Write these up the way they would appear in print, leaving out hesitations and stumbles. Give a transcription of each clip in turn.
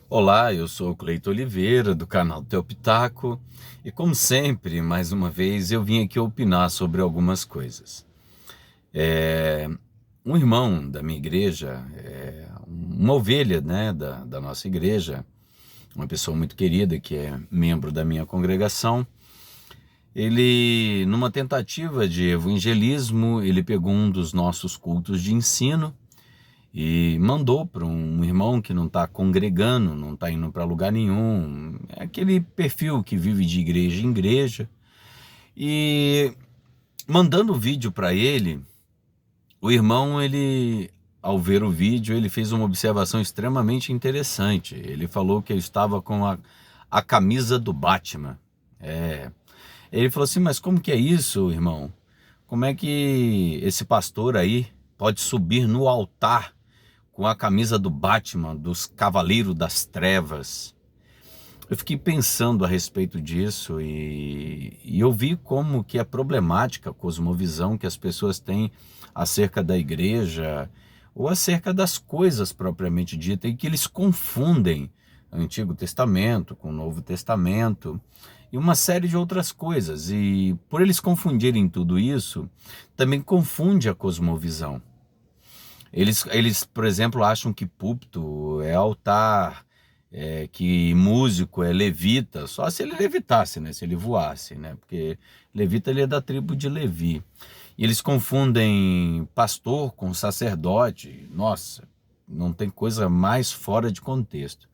Olá, eu sou o Cleito Oliveira, do canal Teu Pitaco, e como sempre, mais uma vez, eu vim aqui opinar sobre algumas coisas. É, Um irmão da minha igreja, uma ovelha, né, da nossa igreja, uma pessoa muito querida que é membro da minha congregação, ele, numa tentativa de evangelismo, ele pegou um dos nossos cultos de ensino e mandou para um irmão que não está congregando, não está indo para lugar nenhum, é aquele perfil que vive de igreja em igreja, e mandando o vídeo para ele, o irmão, ele, ao ver o vídeo, ele fez uma observação extremamente interessante. Ele falou que eu estava com a camisa do Batman. É. Ele falou assim, mas como que é isso, irmão? Como é que esse pastor aí pode subir no altar com a camisa do Batman, dos Cavaleiros das Trevas? Eu fiquei pensando a respeito disso e eu vi como que é problemática a cosmovisão que as pessoas têm acerca da igreja ou acerca das coisas propriamente ditas, e que eles confundem o Antigo Testamento com o Novo Testamento e uma série de outras coisas. E por eles confundirem tudo isso, também confunde a cosmovisão. Eles, por exemplo, acham que púlpito é altar, que músico é levita, só se ele levitasse, né? Se ele voasse, né? Porque levita, ele é da tribo de Levi. E eles confundem pastor com sacerdote. Nossa, não tem coisa mais fora de contexto.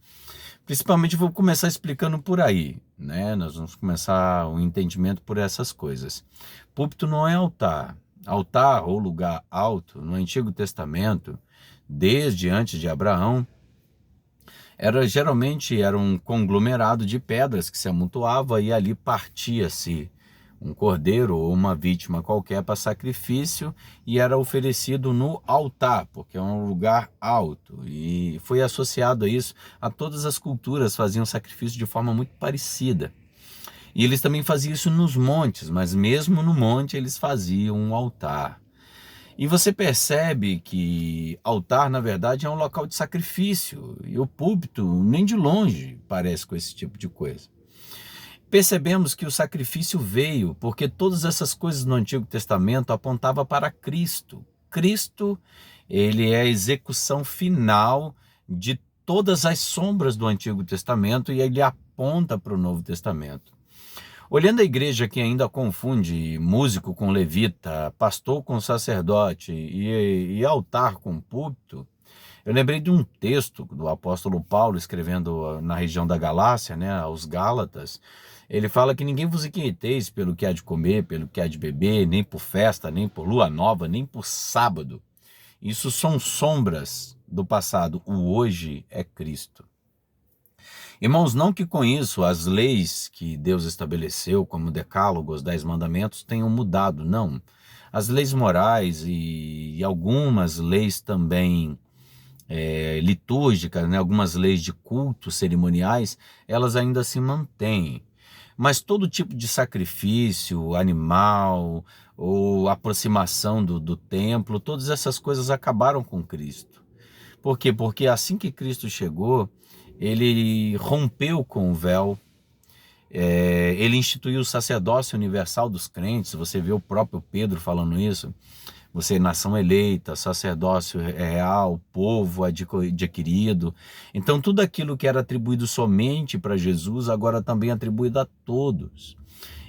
Principalmente vou começar explicando por aí, né? Nós vamos começar o entendimento por essas coisas. Púlpito não é altar. Altar ou lugar alto no Antigo Testamento, desde antes de Abraão, geralmente era um conglomerado de pedras que se amontoava e ali partia-se um cordeiro ou uma vítima qualquer para sacrifício e era oferecido no altar, porque é um lugar alto. E foi associado a isso, a todas as culturas faziam sacrifício de forma muito parecida. E eles também faziam isso nos montes, mas mesmo no monte eles faziam um altar. E você percebe que altar, na verdade, é um local de sacrifício, e o púlpito nem de longe parece com esse tipo de coisa. Percebemos que o sacrifício veio porque todas essas coisas no Antigo Testamento apontavam para Cristo. Cristo, ele é a execução final de todas as sombras do Antigo Testamento e ele aponta para o Novo Testamento. Olhando a igreja que ainda confunde músico com levita, pastor com sacerdote e altar com púlpito, eu lembrei de um texto do apóstolo Paulo escrevendo na região da Galácia, né, aos Gálatas. Ele fala que ninguém vos inquieteis pelo que há de comer, pelo que há de beber, nem por festa, nem por lua nova, nem por sábado. Isso são sombras do passado. O hoje é Cristo. Irmãos, não que com isso as leis que Deus estabeleceu, como o Decálogo, os 10 mandamentos, tenham mudado, não. As leis morais e algumas leis também litúrgicas, né, algumas leis de culto cerimoniais, elas ainda se mantêm. Mas todo tipo de sacrifício animal ou aproximação do templo, todas essas coisas acabaram com Cristo. Por quê? Porque assim que Cristo chegou, ele rompeu com o véu, ele instituiu o sacerdócio universal dos crentes. Você vê o próprio Pedro falando isso. Você é nação eleita, sacerdócio real, povo adquirido. Então tudo aquilo que era atribuído somente para Jesus, agora também é atribuído a todos.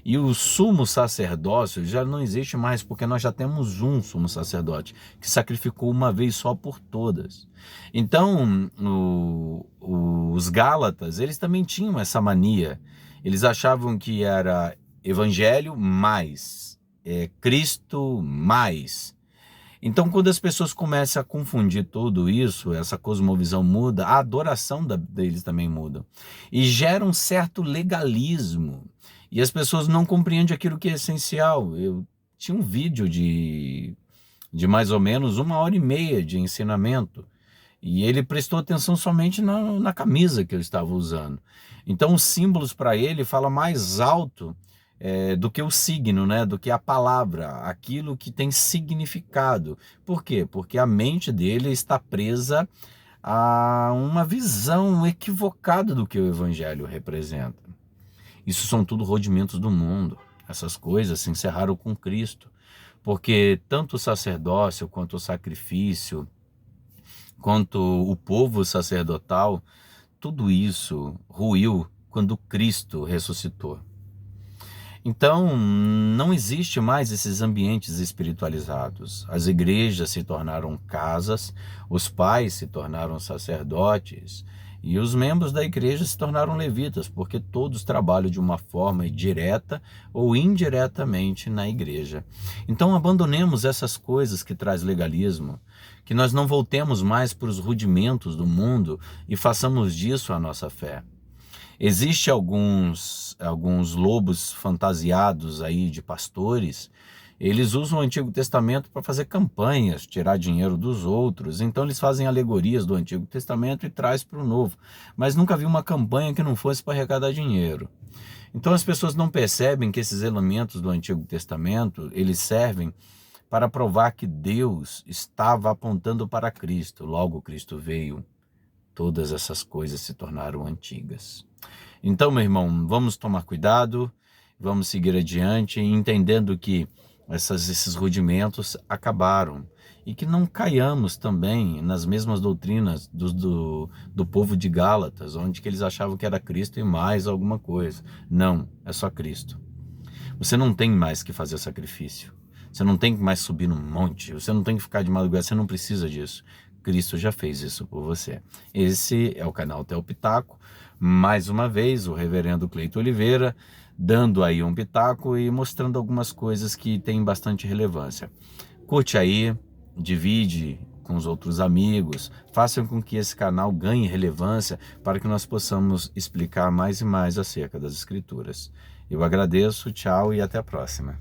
E o sumo sacerdócio já não existe mais, porque nós já temos um sumo sacerdote, que sacrificou uma vez só por todas. Então, os Gálatas, eles também tinham essa mania. Eles achavam que era evangelho mais, Cristo mais. Então, quando as pessoas começam a confundir tudo isso, essa cosmovisão muda, a adoração deles também muda. E gera um certo legalismo. E as pessoas não compreendem aquilo que é essencial. Eu tinha um vídeo de mais ou menos 1 hora e meia de ensinamento. E ele prestou atenção somente na camisa que eu estava usando. Então, os símbolos para ele falam mais alto do que o signo, né? Do que a palavra, aquilo que tem significado. Por quê? Porque a mente dele está presa a uma visão equivocada do que o evangelho representa. Isso são tudo rudimentos do mundo. Essas coisas se encerraram com Cristo, porque tanto o sacerdócio quanto o sacrifício, quanto o povo sacerdotal, tudo isso ruiu quando Cristo ressuscitou. Então, não existe mais esses ambientes espiritualizados. As igrejas se tornaram casas, os pais se tornaram sacerdotes e os membros da igreja se tornaram levitas, porque todos trabalham de uma forma direta ou indiretamente na igreja. Então, abandonemos essas coisas que traz legalismo, que nós não voltemos mais para os rudimentos do mundo e façamos disso a nossa fé. Existem alguns lobos fantasiados aí de pastores, eles usam o Antigo Testamento para fazer campanhas, tirar dinheiro dos outros, então eles fazem alegorias do Antigo Testamento e traz para o Novo, mas nunca vi uma campanha que não fosse para arrecadar dinheiro. Então as pessoas não percebem que esses elementos do Antigo Testamento, eles servem para provar que Deus estava apontando para Cristo, logo Cristo veio. Todas essas coisas se tornaram antigas. Então, meu irmão, vamos tomar cuidado, vamos seguir adiante, entendendo que esses rudimentos acabaram e que não caiamos também nas mesmas doutrinas do povo de Gálatas, onde que eles achavam que era Cristo e mais alguma coisa. Não, é só Cristo. Você não tem mais que fazer sacrifício. Você não tem que mais subir num monte, você não tem que ficar de madrugada, você não precisa disso. Cristo já fez isso por você. Esse é o canal Theo Pitaco. Mais uma vez, o reverendo Cleito Oliveira, dando aí um pitaco e mostrando algumas coisas que têm bastante relevância. Curte aí, divide com os outros amigos, façam com que esse canal ganhe relevância para que nós possamos explicar mais e mais acerca das Escrituras. Eu agradeço, tchau e até a próxima.